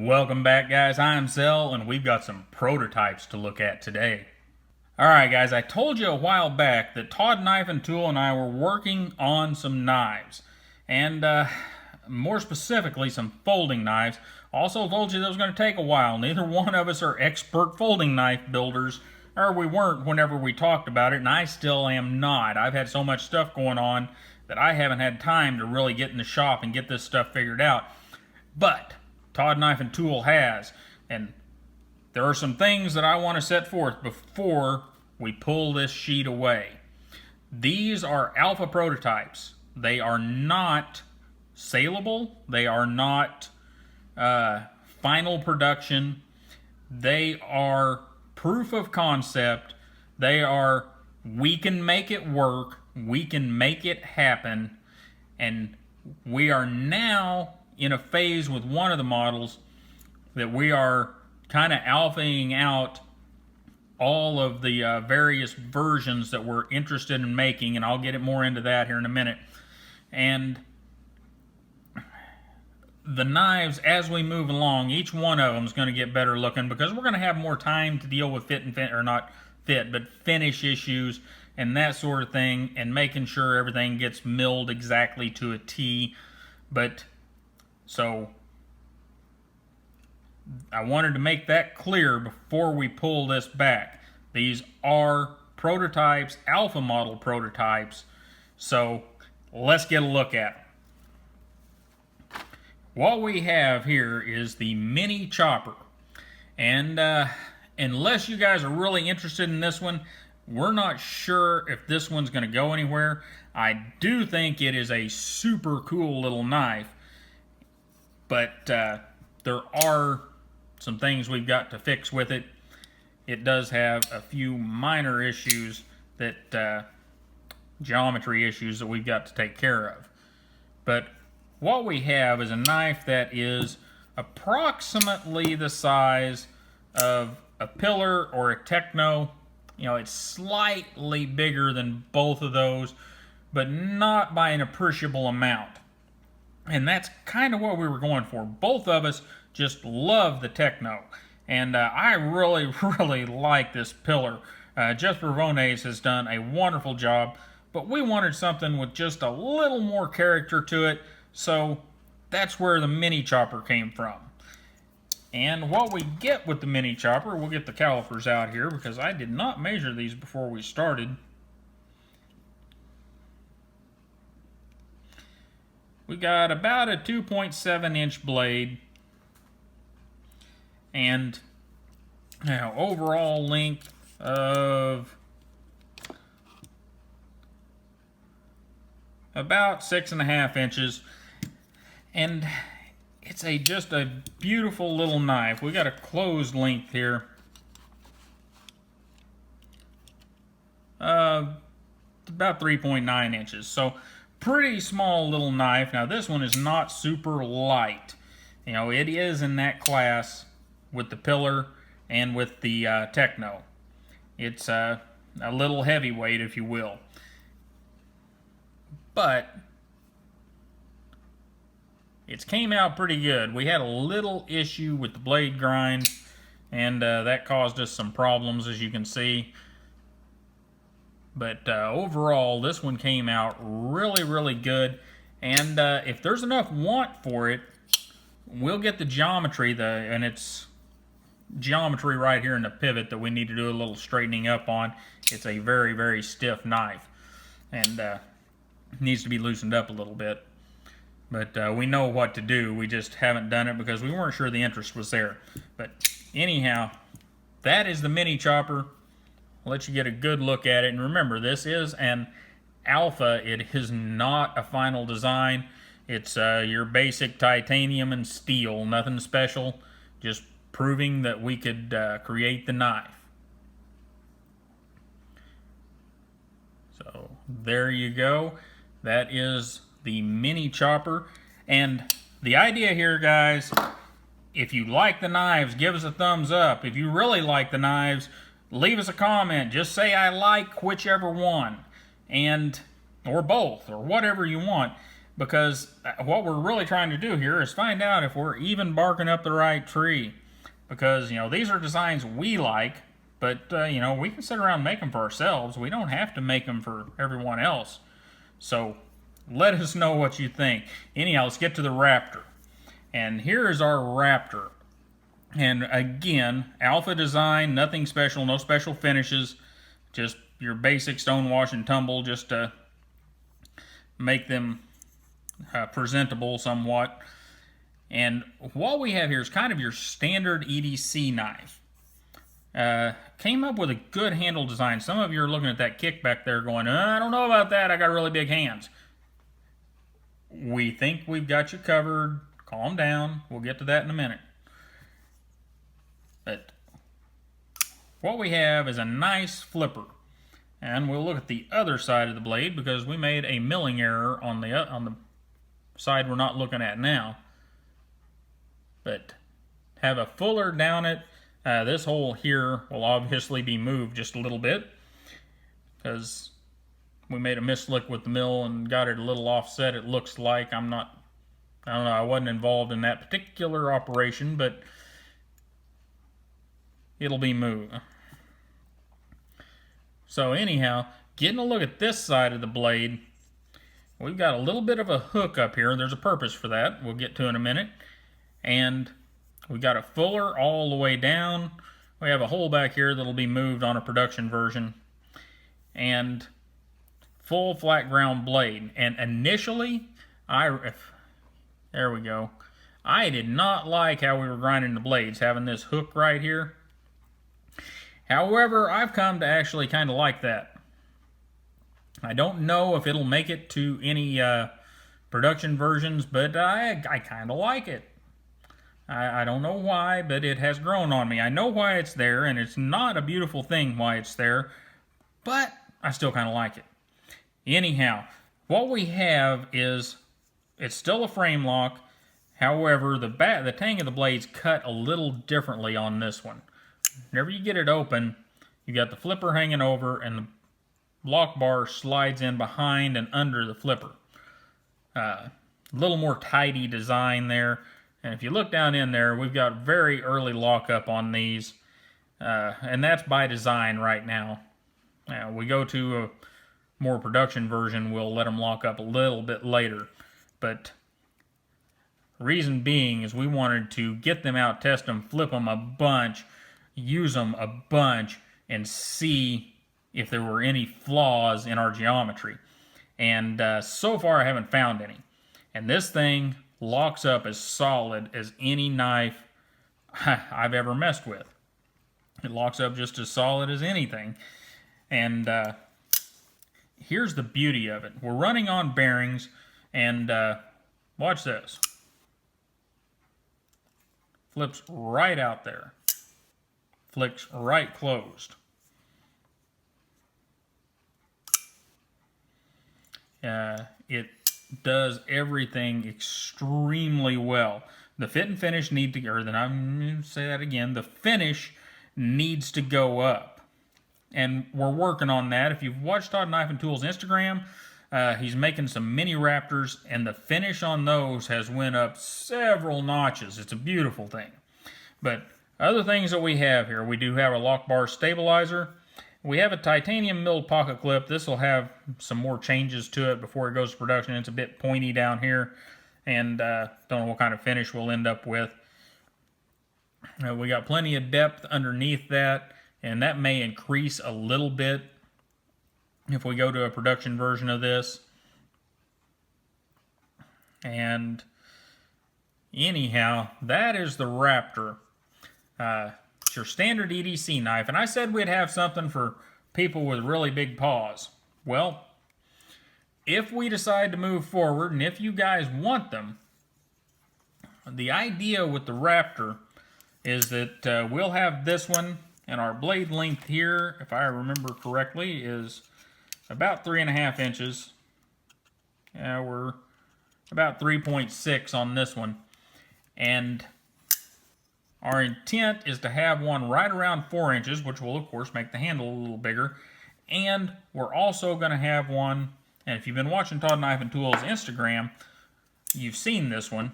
Welcome back, guys. I'm Zell, and we've got some prototypes to look at today. Alright, guys, I told you a while back that Todd Knife and Tool and I were working on some knives. And, more specifically, some folding knives. Also told you that was going to take a while. Neither one of us are expert folding knife builders, or we weren't whenever we talked about it, and I still am not. I've had so much stuff going on that I haven't had time to really get in the shop and get this stuff figured out. But Todd Knife and Tool has, and there are some things that I want to set forth before we pull this sheet away. These are alpha prototypes. They are not saleable. They are not final production. They are proof of concept. They are, we can make it work. We can make it happen. And we are now in a phase with one of the models that we are kind of alphaing out all of the various versions that we're interested in making, and I'll get it more into that here in a minute. And the knives, as we move along, each one of them is going to get better looking because we're going to have more time to deal with finish issues and that sort of thing, and making sure everything gets milled exactly to a T. But so I wanted to make that clear before we pull this back. These are prototypes, alpha model prototypes. So let's get a look at them. What we have here is the mini chopper. And unless you guys are really interested in this one, we're not sure if this one's going to go anywhere. I do think it is a super cool little knife. But there are some things we've got to fix with it. It does have a few minor issues that, geometry issues that we've got to take care of. But what we have is a knife that is approximately the size of a pillar or a techno. You know, it's slightly bigger than both of those, but not by an appreciable amount. And that's kind of what we were going for. Both of us just love the techno. And I really, really like this pillar. Jesper Vones has done a wonderful job, but we wanted something with just a little more character to it. So that's where the mini chopper came from. And what we get with the mini chopper, we'll get the calipers out here because I did not measure these before we started. We got about a 2.7 inch blade, and overall length of about 6.5 inches. And it's just a beautiful little knife. We got a closed length here. About 3.9 inches. So pretty small little knife. Now this one is not super light. You know, it is in that class with the pillar and with the techno. It's a little heavyweight, if you will. But it's came out pretty good. We had a little issue with the blade grind, and that caused us some problems, as you can see. But overall, this one came out really, really good. And if there's enough want for it, we'll get the geometry, and it's geometry right here in the pivot that we need to do a little straightening up on. It's a very, very stiff knife, and needs to be loosened up a little bit. But we know what to do. We just haven't done it because we weren't sure the interest was there. But anyhow, that is the mini chopper. I'll let you get a good look at it. And remember, this is an alpha. It is not a final design. It's your basic titanium and steel. Nothing special. Just proving that we could create the knife. So there you go. That is the mini chopper. And the idea here, guys, if you like the knives, give us a thumbs up. If you really like the knives, leave us a comment. Just say I like whichever one, and or both, or whatever you want. because what we're really trying to do here is find out if we're even barking up the right tree. Because, these are designs we like, but, we can sit around and make them for ourselves. We don't have to make them for everyone else. So let us know what you think. Anyhow, let's get to the Raptor. And here is our Raptor. And again, alpha design, nothing special, no special finishes. Just your basic stone wash and tumble, just to make them presentable somewhat. And what we have here is kind of your standard EDC knife. Came up with a good handle design. Some of you are looking at that kickback there going, I don't know about that, I got really big hands. We think we've got you covered. Calm down. We'll get to that in a minute. But what we have is a nice flipper. And we'll look at the other side of the blade because we made a milling error on the side we're not looking at now. But have a fuller down it. This hole here will obviously be moved just a little bit because we made a mislick with the mill and got it a little offset. It looks like I don't know, I wasn't involved in that particular operation, but it'll be moved. So anyhow, getting a look at this side of the blade, we've got a little bit of a hook up here. There's a purpose for that. We'll get to in a minute. And we got a fuller all the way down. We have a hole back here that'll be moved on a production version. And full flat ground blade. And initially, there we go. I did not like how we were grinding the blades, having this hook right here. However, I've come to actually kind of like that. I don't know if it'll make it to any production versions, but I kind of like it. I don't know why, but it has grown on me. I know why it's there, and it's not a beautiful thing why it's there, but I still kind of like it. Anyhow, what we have is, it's still a frame lock. However, the tang of the blade's cut a little differently on this one. Whenever you get it open, you got the flipper hanging over, and the lock bar slides in behind and under the flipper. A little more tidy design there. And if you look down in there, we've got very early lockup on these. And that's by design right now. We go to a more production version, we'll let them lock up a little bit later. But reason being is we wanted to get them out, test them, flip them a bunch, use them a bunch, and see if there were any flaws in our geometry. And so far I haven't found any. And this thing locks up as solid as any knife I've ever messed with. It locks up just as solid as anything. And here's the beauty of it. We're running on bearings, and watch this. Flips right out there. Flicks right closed. It does everything extremely well. The fit and finish need to, or then I'm going to say that again, the finish needs to go up. And we're working on that. If you've watched Todd Knife and Tools Instagram, he's making some mini Raptors, and the finish on those has went up several notches. It's a beautiful thing. But other things that we have here, we do have a lock bar stabilizer. We have a titanium milled pocket clip. This will have some more changes to it before it goes to production. It's a bit pointy down here, and don't know what kind of finish we'll end up with. We got plenty of depth underneath that, and that may increase a little bit if we go to a production version of this. And anyhow, that is the Raptor. It's your standard EDC knife, and I said we'd have something for people with really big paws. Well, if we decide to move forward, and if you guys want them, the idea with the Raptor is that we'll have this one, and our blade length here, if I remember correctly, is about 3.5 inches. We're about 3.6 on this one, and our intent is to have one right around 4 inches, which will, of course, make the handle a little bigger. And we're also going to have one, and if you've been watching Todd Knife and Tools Instagram, you've seen this one.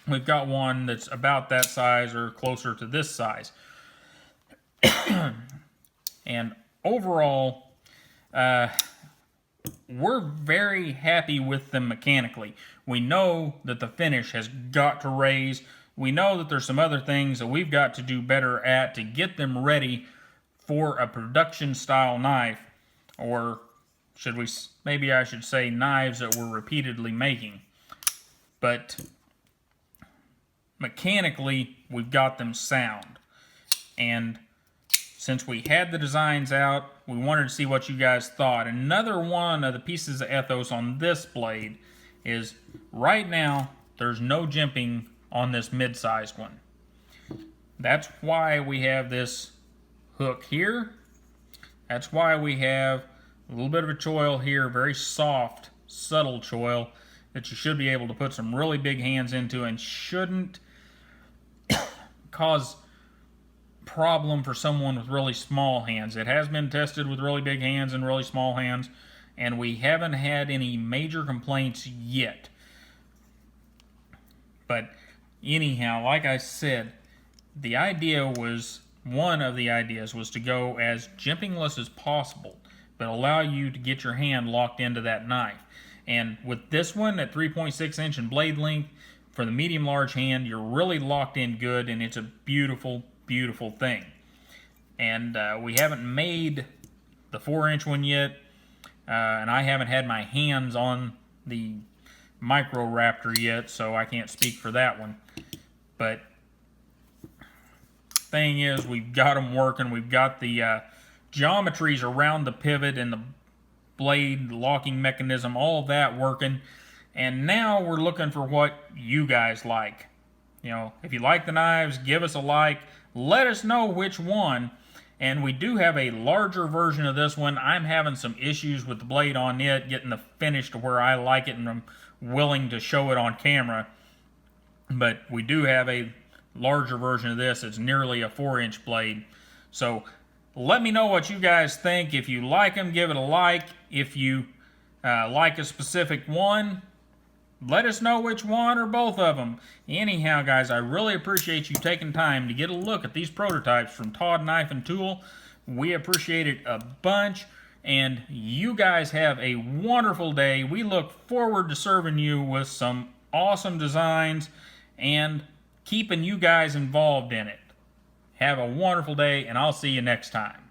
We've got one that's about that size or closer to this size. And overall, we're very happy with them mechanically. We know that the finish has got to raise. We know that there's some other things that we've got to do better at to get them ready for a production style knife, or maybe I should say knives that we're repeatedly making. But mechanically, we've got them sound. And since we had the designs out, we wanted to see what you guys thought. Another one of the pieces of ethos on this blade is right now, there's no jimping on this mid-sized one. That's why we have this hook here. That's why we have a little bit of a choil here, very soft, subtle choil that you should be able to put some really big hands into and shouldn't cause problem for someone with really small hands. It has been tested with really big hands and really small hands, and we haven't had any major complaints yet. But anyhow, like I said, one of the ideas was to go as jimpingless as possible, but allow you to get your hand locked into that knife. And with this one at 3.6 inch in blade length, for the medium-large hand, you're really locked in good, and it's a beautiful, beautiful thing. And we haven't made the 4-inch one yet, and I haven't had my hands on the micro Raptor yet, so I can't speak for that one. But thing is, we've got them working. We've got the geometries around the pivot and the blade locking mechanism, all of that working. And now we're looking for what you guys like. You know, if you like the knives, give us a like. Let us know which one. And we do have a larger version of this one. I'm having some issues with the blade on it, getting the finish to where I like it and I'm willing to show it on camera. But we do have a larger version of this. It's nearly a 4-inch blade. So let me know what you guys think. If you like them, give it a like. If you like a specific one, let us know which one or both of them. Anyhow, guys, I really appreciate you taking time to get a look at these prototypes from Todd Knife and Tool. We appreciate it a bunch, and you guys have a wonderful day. We look forward to serving you with some awesome designs and keeping you guys involved in it. Have a wonderful day, and I'll see you next time.